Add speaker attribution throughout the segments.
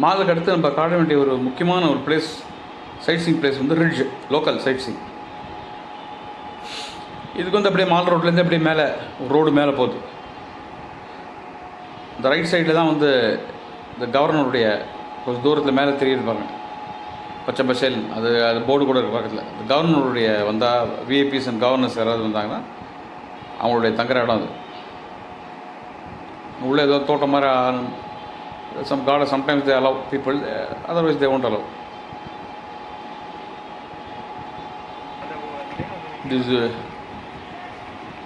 Speaker 1: மாலுக்கு அடுத்து நம்ம காட்ட வேண்டிய ஒரு முக்கியமான ஒரு பிளேஸ், சைட் சீங் பிளேஸ் வந்து ரிட்ஜ், லோக்கல் சைட் சீங். இதுக்கு வந்து அப்படியே மால் ரோட்லேருந்து அப்படியே மேலே ஒரு ரோடு மேலே போகுது. இந்த ரைட் சைடில் தான் வந்து இந்த கவர்னருடைய கொஞ்சம் தூரத்தில் மேலே தெரியிருப்பாங்க, பச்சை பசேல். அது போர்டு கூட இருக்குது பக்கத்தில். இந்த கவர்னருடைய வந்தால் விஐபிஸ் அண்ட் கவர்னர்ஸ் யாராவது வந்தாங்கன்னா அவங்களுடைய தங்குற இடம் அது. உள்ளே ஏதோ தோட்டம் மாதிரி some garden, sometimes they allow people, otherwise they won't allow. This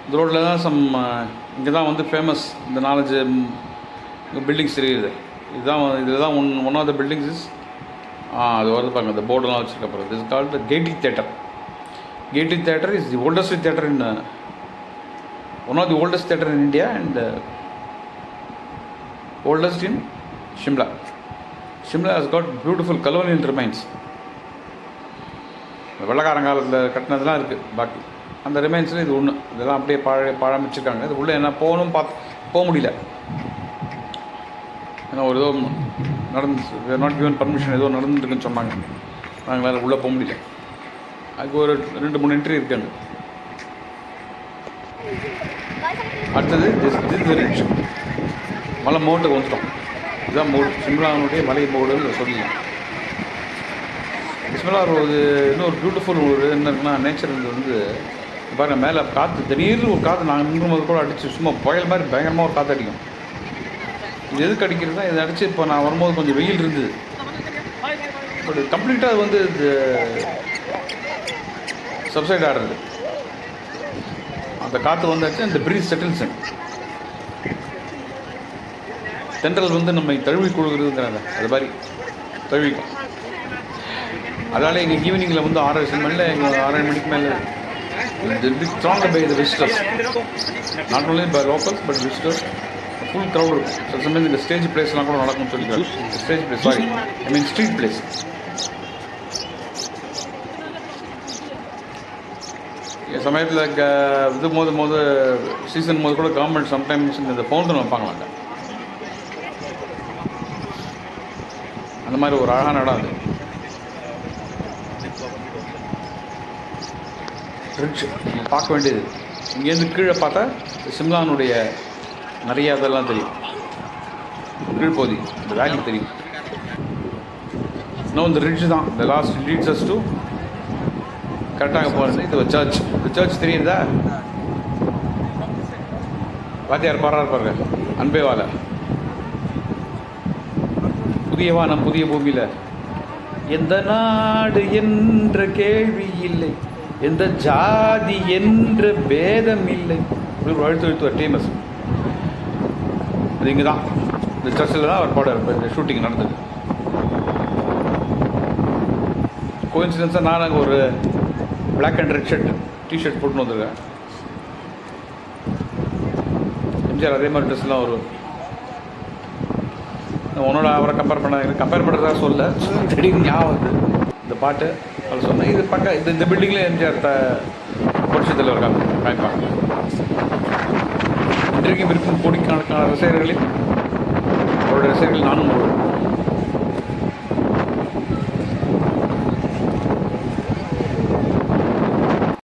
Speaker 1: இந்த ரோட்டில் தான் இங்கே தான் வந்து ஃபேமஸ் இந்த 4-5 பில்டிங்ஸ் தெரியுது. இதில் தான் one of the buildings is அது வருது பாருங்க, அந்த போர்டெல்லாம் வச்சுருக்கப்புறம். This called the Gaiety theatre. Gaiety theatre is the oldest theatre in one of the oldest theatre in India and oldest in Shimla. Shimla has got beautiful colonial remains. வெள்ளக்காரங்காலத்தில் கட்டினதுலாம் இருக்குது. பாக்கி அந்த ரிமைன்ஸில் இது ஒன்று. இதெல்லாம் அப்படியே பழமிச்சிருக்காங்க. இது உள்ளே என்ன போகணும் போக முடியல. ஏன்னா ஒரு ஏதோ நடந்து நாட் கிவன் பர்மிஷன் ஏதோ நடந்துருக்குன்னு சொன்னாங்க. நாங்களால் உள்ளே போக முடியல. அதுக்கு ஒரு 2-3 என்ட்ரி இருக்காங்க. அடுத்தது திஸ் ரிட்ஜ். மலை மோட்டுக்கு வந்துட்டோம். இதுதான் மோடு, சிம்லாவுடைய மலை மோடுன்னு சொல்லலாம். சிம்லா ஒரு இன்னொரு பியூட்டிஃபுல் ஒரு என்ன இருக்குன்னா, நேச்சர் வந்து பாருங்கள், மேலே காற்று திடீர்னு ஒரு காற்று நாங்கள் நின்று போது கூட அடித்து சும்மா புயல் மாதிரி பயங்கரமாக ஒரு காற்று அடிக்கும். இது எதுக்கு அடிக்கிறது தான், இதை அடித்து இப்போ நான் வரும்போது கொஞ்சம் வெயில் இருந்தது. பட் கம்ப்ளீட்டாக அது வந்து இது சப்சைட் ஆடுறது. அந்த காற்று வந்தாச்சு, அந்த ப்ரீஸ் செட்டில்ஸ். தென்றல் வந்து நம்மை தழுவி கொடுக்குறதுங்கிறாங்க, அது மாதிரி தழுவிக்கும். அதனால் எங்கள் ஈவினிங்கில் வந்து 6 மணியில் எங்கள் 6 மணிக்கு மேலே strong by the visitors, not only by locals but visitors. Full crowd இருக்கும். சில சமயம் இந்த ஸ்டேஜ் பிளேஸ்லாம் கூட நடக்கும்னு சொல்லிக்கிறாங்க. Stage place, sorry I mean street place. சமயத்தில் இது போது சீசன் போது கூட கவர்மெண்ட் சம்டைம்ஸ் இந்த ஃபவுண்டன் வைப்பாங்களாங்க. அந்த மாதிரி ஒரு அழகான இடம் அது. ரிட்ஜ் நம்ம பார்க்க வேண்டியது. இங்கேருந்து கீழே பார்த்தா சிம்லானுடைய நிறைய இதெல்லாம் தெரியும். கீழ்பகுதி இந்த வேலி தெரியும். இன்னும் இந்த ரிட்ஜ் தான் இந்த லாஸ்ட் லீட்ஸ் அஸ் டு கரெக்டாக போகிறது. இது ஒரு சர்ச். இந்த சர்ச் தெரியுதா? வாத்தியார் பாடுறாரு பாருங்க, அன்பேவால புதிய வானம் புதிய பூமியில் எந்த நாடு என்ற கேள்வி இல்லை, எந்த ஜாதி என்ற பேதம் இல்லை. இப்படி ஒரு அழுத்துவார் டேமஸ். அது இங்கே தான், இந்த சர்ச்சில் தான் அவர் பாடுவார். இந்த ஷூட்டிங் நடந்தது. கோயின்சிடன்ஸாக நான் அங்கே ஒரு பிளாக் அண்ட் ரெட் டிஷர்ட் போட்டுன்னு வந்திருக்கேன். எம்ஜிஆர் அதே மாதிரி ட்ரெஸ்லாம் ஒரு உன்னோட அவரை கம்பேர் பண்ணுறதா சொல்ல திடீர்னு ஞாபகம் வந்து இந்த பாட்டு அவர் சொன்னேன். இது பக்கம் இந்த பில்டிங்கில் எம்ஜிஆர் புரட்சித் தலைவர் காமிப்பாங்க. இன்றைக்கும் இருக்கும் கோடிக்கணக்கான ரசிகர்களில் அவருடைய ரசிகர்கள் நானும் ஒரு